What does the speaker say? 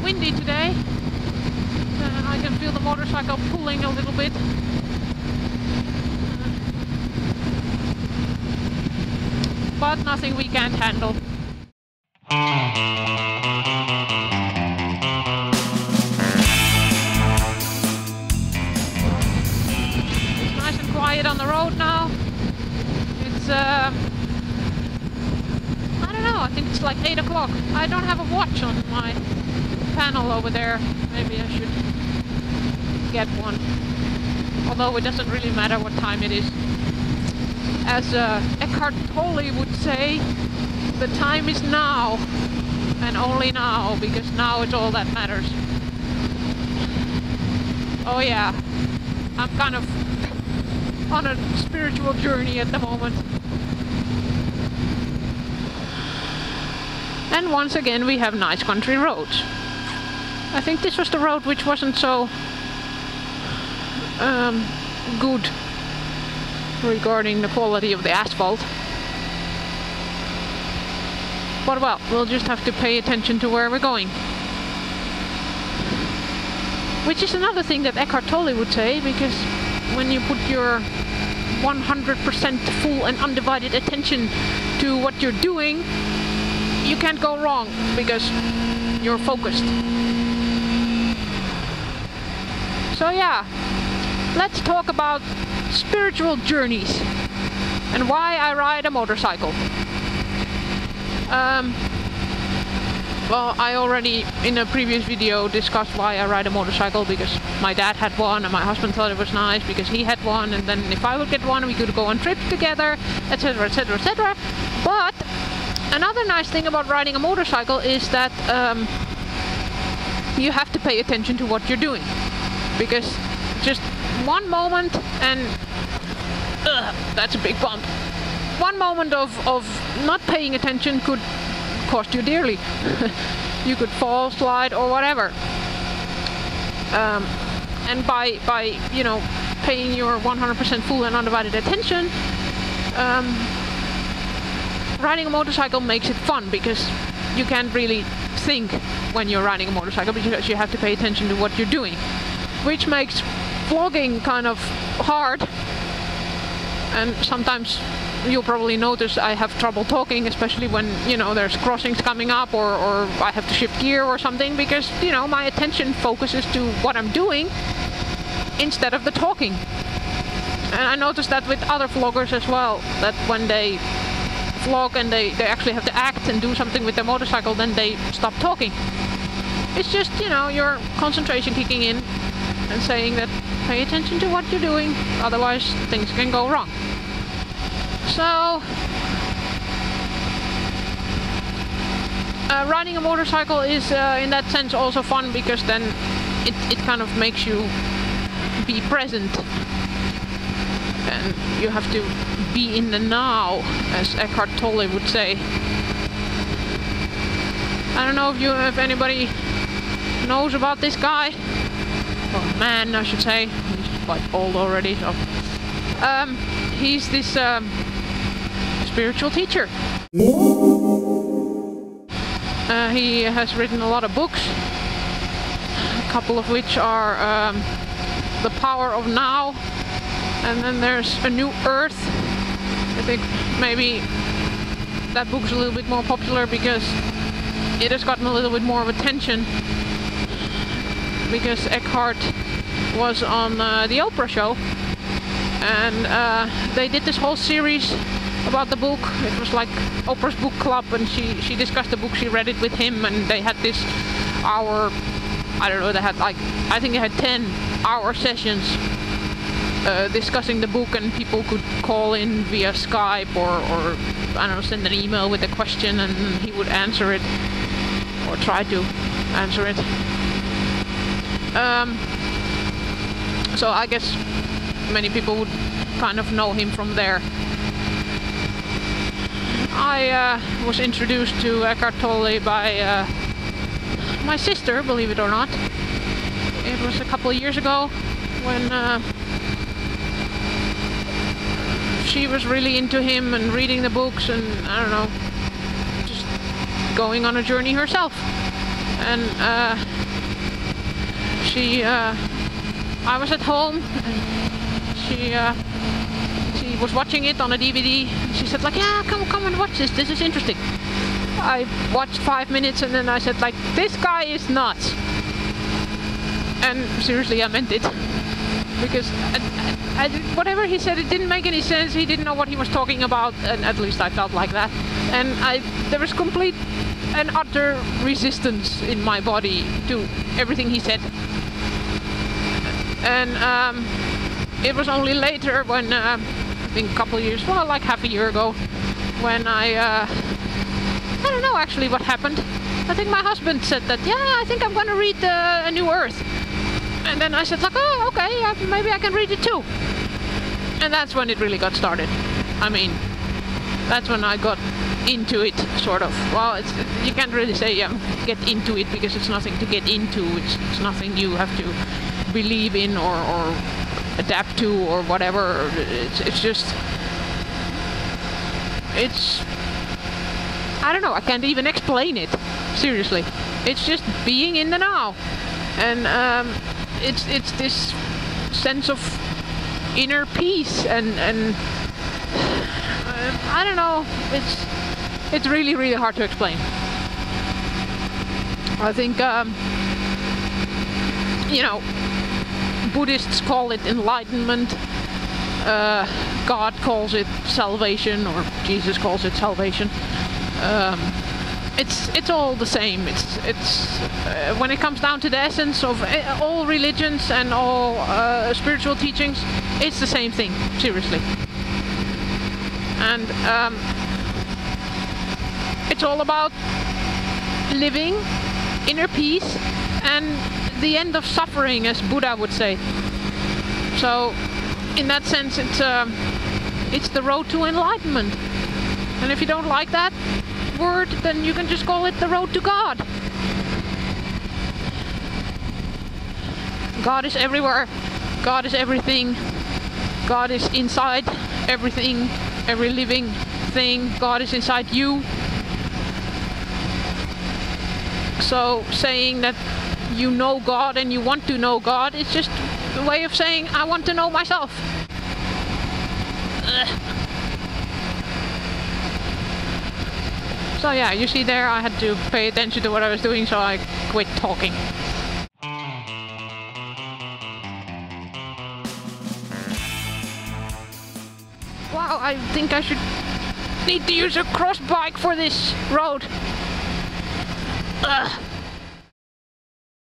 windy today. I can feel the motorcycle pulling a little bit. But nothing we can't handle. It's nice and quiet on the road now. It's I don't know, I think it's like 8 o'clock. I don't have a watch on my panel over there. Maybe I should get one. Although it doesn't really matter what time it is. As Eckhart Tolle would say, the time is now, and only now, because now is all that matters. Oh yeah, I'm kind of on a spiritual journey at the moment. And once again we have nice country roads. I think this was the road which wasn't so good regarding the quality of the asphalt. But well, we'll just have to pay attention to where we're going. Which is another thing that Eckhart Tolle would say, because when you put your 100% full and undivided attention to what you're doing, you can't go wrong, because you're focused. So yeah, let's talk about spiritual journeys and why I ride a motorcycle. Well, I already in a previous video discussed why I ride a motorcycle, because my dad had one and my husband thought it was nice because he had one, and then if I would get one we could go on trips together, etc, etc, etc. But another nice thing about riding a motorcycle is that you have to pay attention to what you're doing, because just one moment, and that's a big bump. One moment of not paying attention could cost you dearly. You could fall, slide, or whatever. And by you know, paying your 100% full and undivided attention, riding a motorcycle makes it fun, because you can't really think when you're riding a motorcycle, because you have to pay attention to what you're doing, which makes vlogging kind of hard. And sometimes you'll probably notice I have trouble talking, especially when, you know, there's crossings coming up, or I have to shift gear or something, because, you know, my attention focuses to what I'm doing instead of the talking. And I noticed that with other vloggers as well, that when they vlog and they actually have to act and do something with their motorcycle, then they stop talking. It's just, you know, your concentration kicking in and saying that pay attention to what you're doing, otherwise things can go wrong. So riding a motorcycle is in that sense also fun, because then it kind of makes you be present, and you have to be in the now, as Eckhart Tolle would say. I don't know if anybody knows about this guy, or man I should say, he's quite old already, so he's this spiritual teacher. He has written a lot of books, a couple of which are The Power of Now, and then there's A New Earth. I think maybe that book's a little bit more popular because it has gotten a little bit more of attention, because Eckhart was on the Oprah show, and they did this whole series about the book. It was like Oprah's book club, and she discussed the book, she read it with him, and they had this hour, I don't know, they had like, I think they had 10-hour sessions discussing the book, and people could call in via Skype or I don't know, send an email with a question, and he would answer it, or try to answer it. So I guess many people would kind of know him from there. I was introduced to Eckhart Tolle by my sister, believe it or not. It was a couple of years ago when she was really into him and reading the books, and I don't know, just going on a journey herself. and I was at home, and she was watching it on a DVD. She said like, yeah, come and watch this. This is interesting. I watched 5 minutes, and then I said like, this guy is nuts. And seriously, I meant it. Because whatever he said, it didn't make any sense. He didn't know what he was talking about, and at least I felt like that. And there was complete and utter resistance in my body to everything he said. And it was only later when, I think a couple of years, well, like half a year ago, when I don't know actually what happened. I think my husband said that, yeah, I think I'm going to read A New Earth. And then I said like, oh, okay, maybe I can read it too. And that's when it really got started. I mean, that's when I got into it, sort of. Well, you can't really say get into it, because it's nothing to get into. It's nothing you have to believe in or adapt to or whatever. It's just, I don't know, I can't even explain it. Seriously. It's just being in the now. And it's this sense of inner peace and I don't know, it's really, really hard to explain. I think you know, Buddhists call it enlightenment, God calls it salvation, or Jesus calls it salvation. It's all the same. It's when it comes down to the essence of all religions and all spiritual teachings, it's the same thing. Seriously. And it's all about living inner peace and the end of suffering, as Buddha would say. So, in that sense, it's the road to enlightenment. And if you don't like that word, then you can just call it the road to God. God is everywhere. God is everything. God is inside everything, every living thing. God is inside you. So saying that you know God and you want to know God, it's just a way of saying I want to know myself. So yeah, you see there, I had to pay attention to what I was doing, so I quit talking. Wow, I think I should need to use a cross bike for this road. Ugh.